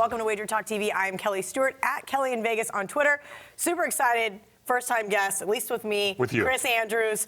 Welcome to WagerTalk TV. I am Kelly Stewart, at Kelly in Vegas on Twitter. Super excited. First-time guest, at least with me. With you. Chris Andrews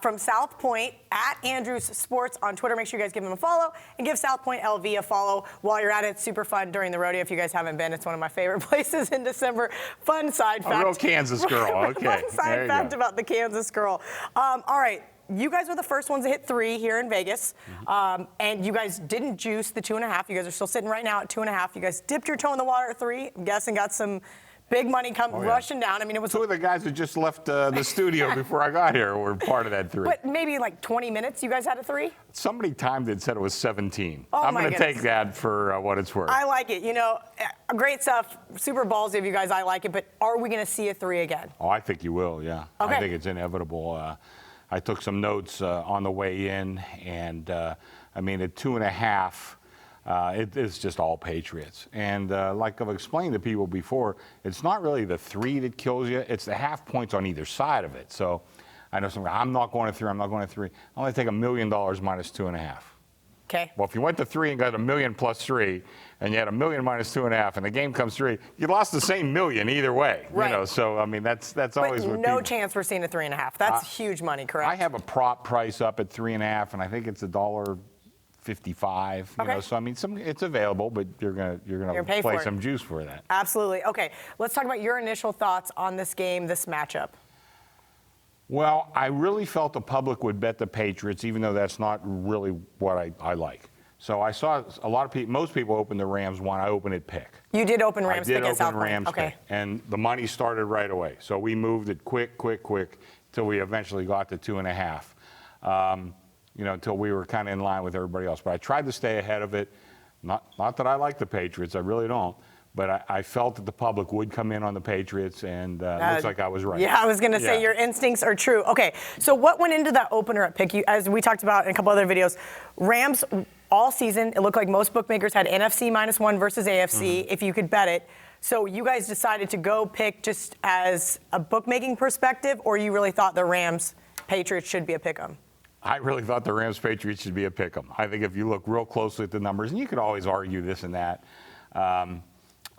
from South Point, at Andrews Sports on Twitter. Make sure you guys give him a follow and give South Point LV a follow while you're at it. It's super fun during the rodeo. If you guys haven't been, it's one of my favorite places in December. Fun side fact. A real Kansas girl. Okay. Fun side fact about the Kansas girl. All right. You guys were the first ones to hit 3 here in Vegas, and you guys didn't juice the 2.5. You guys are still sitting right now at 2.5. You guys dipped your toe in the water at 3. I'm guessing got some big money rushing down. I mean, it was 2 of the guys that just left the studio before I got here were part of that 3. But maybe like 20 minutes. You guys had a 3. Somebody timed it and said it was 17. Oh, I'm going to take that for what it's worth. I like it. You know, great stuff. Super ballsy of you guys. I like it. But are we going to see a 3 again? Oh, I think you will. Yeah. Okay. I think it's inevitable. I took some notes on the way in, and I mean, at 2.5, it is just all Patriots. And like I've explained to people before, it's not really the 3 that kills you, it's the half points on either side of it. So I know I'm not going to 3, I'm not going to 3. I'm going to take $1 million minus 2.5. Okay. Well, if you went to 3 and got $1 million plus 3, and you had $1 million minus 2.5, and the game comes 3, you lost the same $1 million either way. Right. You know, so I mean, that's always what no people, chance we're seeing a 3.5. That's huge money, correct? I have a prop price up at 3.5, and I think it's $1.55. You know, so I mean, it's available, but you're gonna play some juice for that. Absolutely. Okay, let's talk about your initial thoughts on this game, this matchup. Well, I really felt the public would bet the Patriots, even though that's not really what I like. So I saw a lot of people, most people opened the Rams 1. I opened it pick. You did open Rams pick at South Point. Rams pick, and the money started right away. So we moved it quick, till we eventually got to 2.5. You know, until we were kind of in line with everybody else. But I tried to stay ahead of it. Not that I like the Patriots, I really don't. But I felt that the public would come in on the Patriots, and looks like I was right. Yeah, I was going to say your instincts are true. Okay, so what went into that opener at pick? As we talked about in a couple other videos, Rams all season, it looked like most bookmakers had NFC -1 versus AFC, if you could bet it. So you guys decided to go pick just as a bookmaking perspective, or you really thought the Rams-Patriots should be a pick 'em? I really thought the Rams-Patriots should be a pick 'em. I think if you look real closely at the numbers, and you could always argue this and that,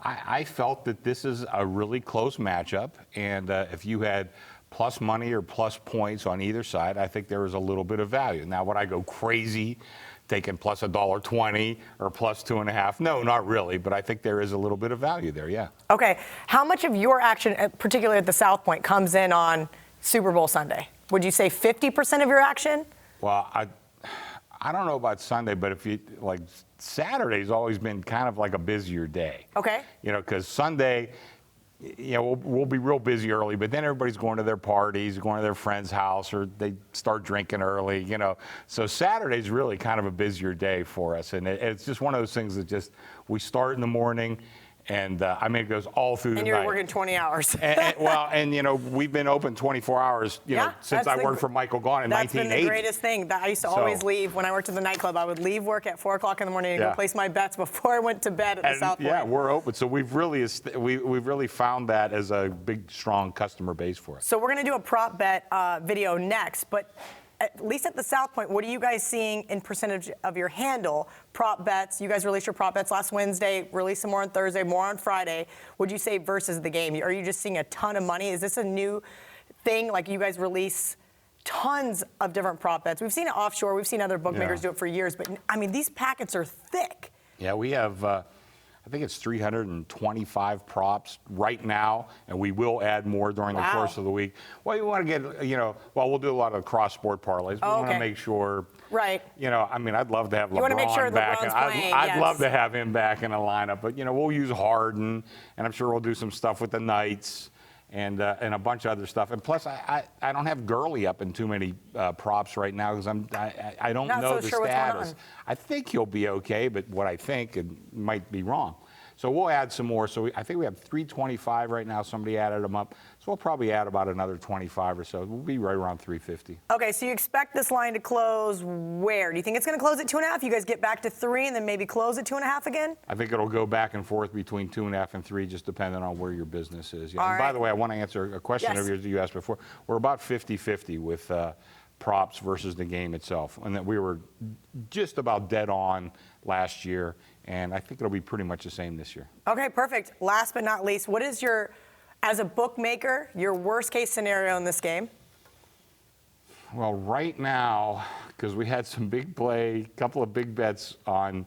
I felt that this is a really close matchup, and if you had plus money or plus points on either side, I think there was a little bit of value. Now, would I go crazy taking plus $1.20 or plus 2.5? No, not really, but I think there is a little bit of value there, yeah. Okay, how much of your action, particularly at the South Point, comes in on Super Bowl Sunday? Would you say 50% of your action? Well, I don't know about Sunday, but if you like, Saturday's always been kind of like a busier day. Okay. You know, because Sunday, you know, we'll be real busy early, but then everybody's going to their parties, going to their friend's house, or they start drinking early, you know. So Saturday's really kind of a busier day for us, and it's just one of those things that just, we start in the morning, and I mean, it goes all through the night. And you're working 20 hours. and you know, we've been open 24 hours, you know, since I worked for Michael Gaughan in 1980. That's been the greatest thing. I used to always leave when I worked at the nightclub. I would leave work at 4 o'clock in the morning and go place my bets before I went to bed at the South Point. Yeah, we're open. So we've really found that as a big, strong customer base for us. So we're going to do a prop bet video next, but at least at the South Point, what are you guys seeing in percentage of your handle prop bets? You guys released your prop bets last Wednesday, released some more on Thursday, more on Friday. Would you say versus the game? Are you just seeing a ton of money? Is this a new thing? Like, you guys release tons of different prop bets. We've seen it offshore. We've seen other bookmakers do it for years. But, I mean, these packets are thick. Yeah, we have, I think it's 325 props right now, and we will add more during the course of the week. Well, you want to get, you know, we'll do a lot of cross-sport parlays. We want to make sure, you know, I mean, I'd love to have LeBron back. I'd love to have him back in a lineup, but, you know, we'll use Harden, and I'm sure we'll do some stuff with the Knights and a bunch of other stuff. And plus, I don't have Gurley up in too many props right now because I don't know the status. I think he'll be okay, but what I think, it might be wrong. So we'll add some more. So I think we have 325 right now. Somebody added them up. So we'll probably add about another 25 or so. We'll be right around 350. Okay, so you expect this line to close where? Do you think it's going to close at 2.5? You guys get back to 3 and then maybe close at 2.5 again? I think it'll go back and forth between 2.5 and 3, just depending on where your business is. Yeah. And by the way, I want to answer a question of yours that you asked before. We're about 50-50 with props versus the game itself, and that we were just about dead on last year, and I think it'll be pretty much the same this year. Okay, perfect. Last but not least, what is as a bookmaker, your worst case scenario in this game? Well, right now, because we had some big play, couple of big bets on,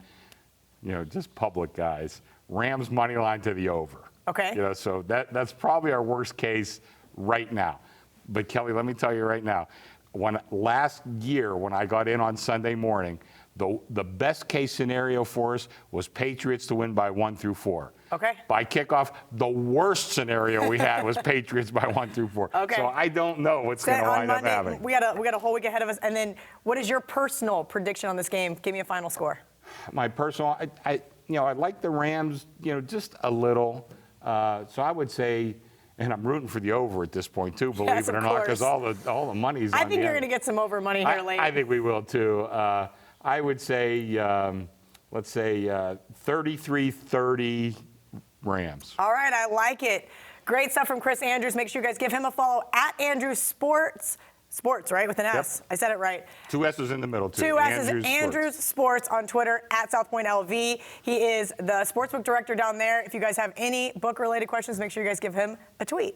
just public guys, Rams money line to the over. Okay. So that's probably our worst case right now. But Kelly, let me tell you right now, last year when I got in on Sunday morning, the best case scenario for us was Patriots to win by 1 through 4. Okay. By kickoff, the worst scenario we had was Patriots by 1 through 4. Okay. So I don't know what's going to wind up happening. We got a whole week ahead of us. And then what is your personal prediction on this game? Give me a final score. My personal, I like the Rams, just a little. So I would say, and I'm rooting for the over at this point too, believe it or not, because all the money's on the I think you're going to get some over money here late. I think we will too. I would say, let's say 33-30 Rams. All right, I like it. Great stuff from Chris Andrews. Make sure you guys give him a follow at Andrews Sports. Sports, right? With an S. Yep. I said it right. 2 S's in the middle, too. 2 S's. Andrews Sports on Twitter, at South Point LV. He is the sportsbook director down there. If you guys have any book-related questions, make sure you guys give him a tweet.